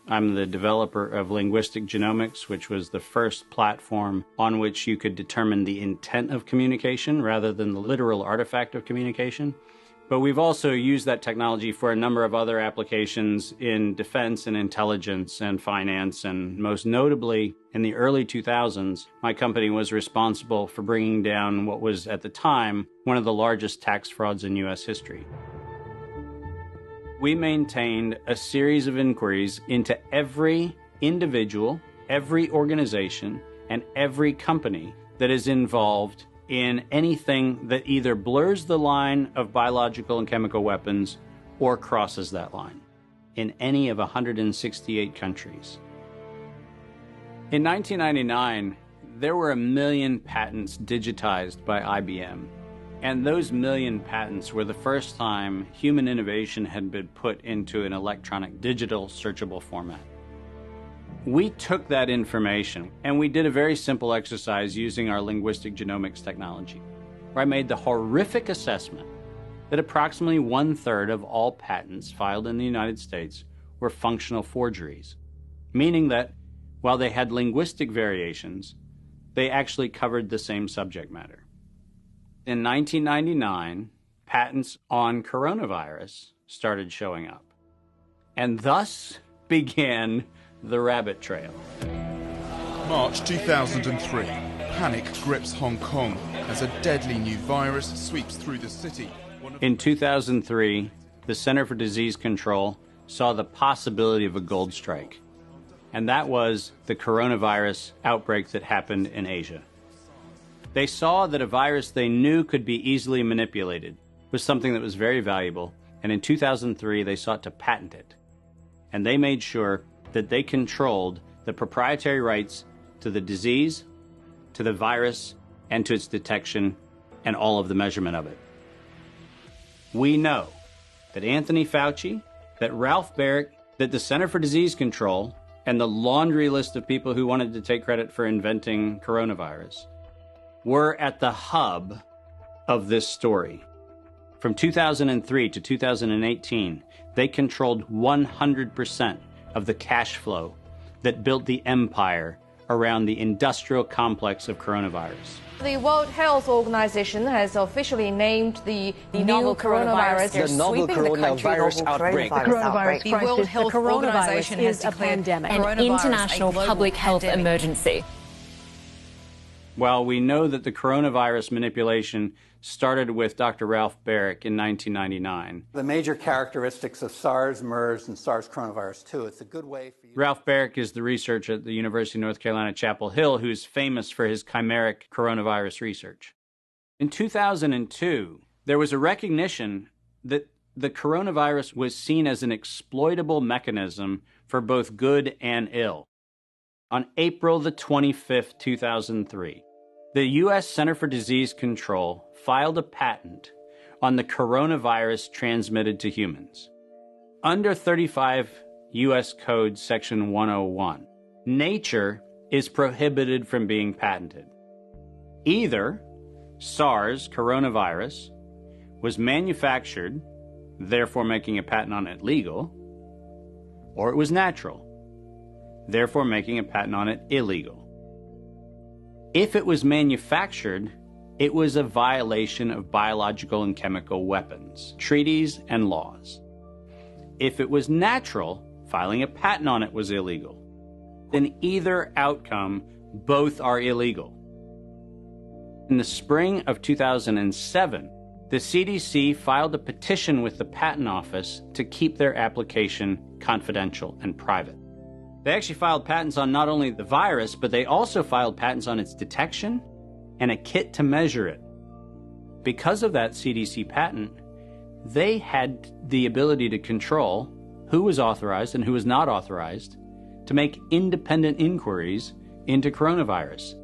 I'm the developer of Linguistic Genomics, which was the first platform on which you could determine the intent of communication rather than the literal artifact of communication. But we've also used that technology for a number of other applications in defense and intelligence and finance, and most notably, in the early 2000s, my company was responsible for bringing down what was, at the time, one of the largest tax frauds in U.S. history. We maintained a series of inquiries into every individual, every organization, and every company that is involved in anything that either blurs the line of biological and chemical weapons or crosses that line in any of 168 countries. In 1999, there were 1 million patents digitized by IBM. And those 1 million patents were the first time human innovation had been put into an electronic digital searchable format. We took that information and we did a very simple exercise using our linguistic genomics technology, where I made the horrific assessment that approximately 1/3 of all patents filed in the United States were functional forgeries, meaning that while they had linguistic variations, they actually covered the same subject matter. In 1999, patents on coronavirus started showing up, and thus began the rabbit trail. March 2003, panic grips Hong Kong as a deadly new virus sweeps through the city. In 2003, the Center for Disease Control saw the possibility of a gold strike, and that was the coronavirus outbreak that happened in Asia. They saw that a virus they knew could be easily manipulated was something that was very valuable, and in 2003 they sought to patent it. And they made sure that they controlled the proprietary rights to the disease, to the virus, and to its detection, and all of the measurement of it. We know that Anthony Fauci, that Ralph Baric, that the Center for Disease Control, and the laundry list of people who wanted to take credit for inventing coronavirus were at the hub of this story. From 2003 to 2018, they controlled 100% of the cash flow that built the empire around the industrial complex of coronavirus. The World Health Organization has officially named the novel coronavirus the novel coronavirus outbreak. The World Health Organization has declared an international public health emergency. While we know that the coronavirus manipulation started with Dr. Ralph Baric in 1999. The major characteristics of SARS, MERS, and SARS coronavirus 2. It's a good way for you. Ralph Baric is the researcher at the University of North Carolina, Chapel Hill, who's famous for his chimeric coronavirus research. In 2002, there was a recognition that the coronavirus was seen as an exploitable mechanism for both good and ill. On April the 25th, 2003, the U.S. Center for Disease Control filed a patent on the coronavirus transmitted to humans. Under 35 U.S. Code Section 101, nature is prohibited from being patented. Either SARS coronavirus was manufactured, therefore making a patent on it legal, or it was natural, therefore making a patent on it illegal. If it was manufactured, it was a violation of biological and chemical weapons, treaties, and laws. If it was natural, filing a patent on it was illegal. In either outcome, both are illegal. In the spring of 2007, the CDC filed a petition with the Patent Office to keep their application confidential and private. They actually filed patents on not only the virus, but they also filed patents on its detection and a kit to measure it. Because of that CDC patent, they had the ability to control who was authorized and who was not authorized to make independent inquiries into coronavirus.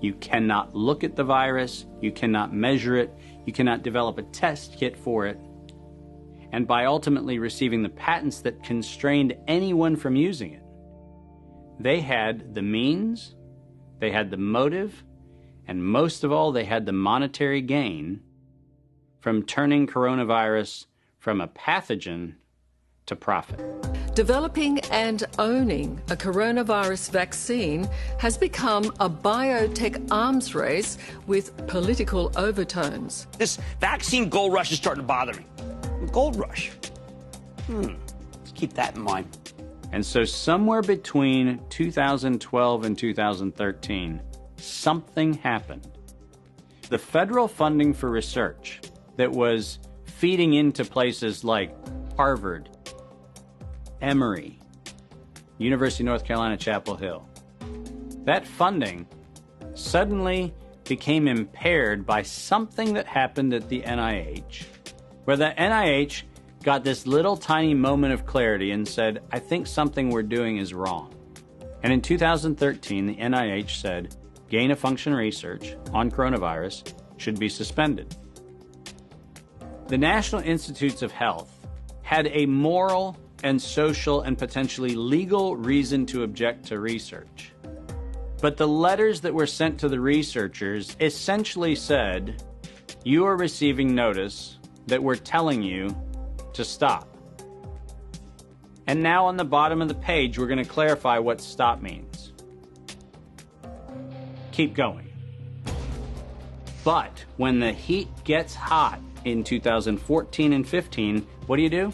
You cannot look at the virus, you cannot measure it, you cannot develop a test kit for it. And by ultimately receiving the patents that constrained anyone from using it, they had the means, they had the motive, and most of all, they had the monetary gain from turning coronavirus from a pathogen to profit. Developing and owning a coronavirus vaccine has become a biotech arms race with political overtones. This vaccine gold rush is starting to bother me. Gold rush. Let's keep that in mind. And so somewhere between 2012 and 2013, something happened. The federal funding for research that was feeding into places like Harvard, Emory, University of North Carolina, Chapel Hill, that funding suddenly became impaired by something that happened at the NIH, where the NIH got this little tiny moment of clarity and said, I think something we're doing is wrong. And in 2013, the NIH said, gain-of-function research on coronavirus should be suspended. The National Institutes of Health had a moral and social and potentially legal reason to object to research. But the letters that were sent to the researchers essentially said, you are receiving notice that we're telling you to stop. And now on the bottom of the page, we're going to clarify what stop means. Keep going. But when the heat gets hot in 2014 and 15, what do?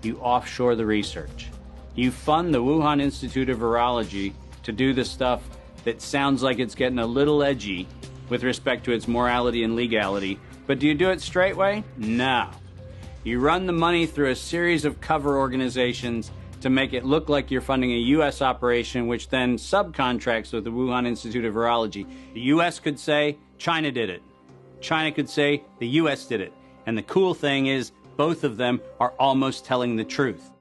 You offshore the research. You fund the Wuhan Institute of Virology to do the stuff that sounds like it's getting a little edgy with respect to its morality and legality. But do you do it straight way? No. You run the money through a series of cover organizations to make it look like you're funding a U.S. operation, which then subcontracts with the Wuhan Institute of Virology. The U.S. could say, China did it. China could say, the U.S. did it. And the cool thing is, both of them are almost telling the truth.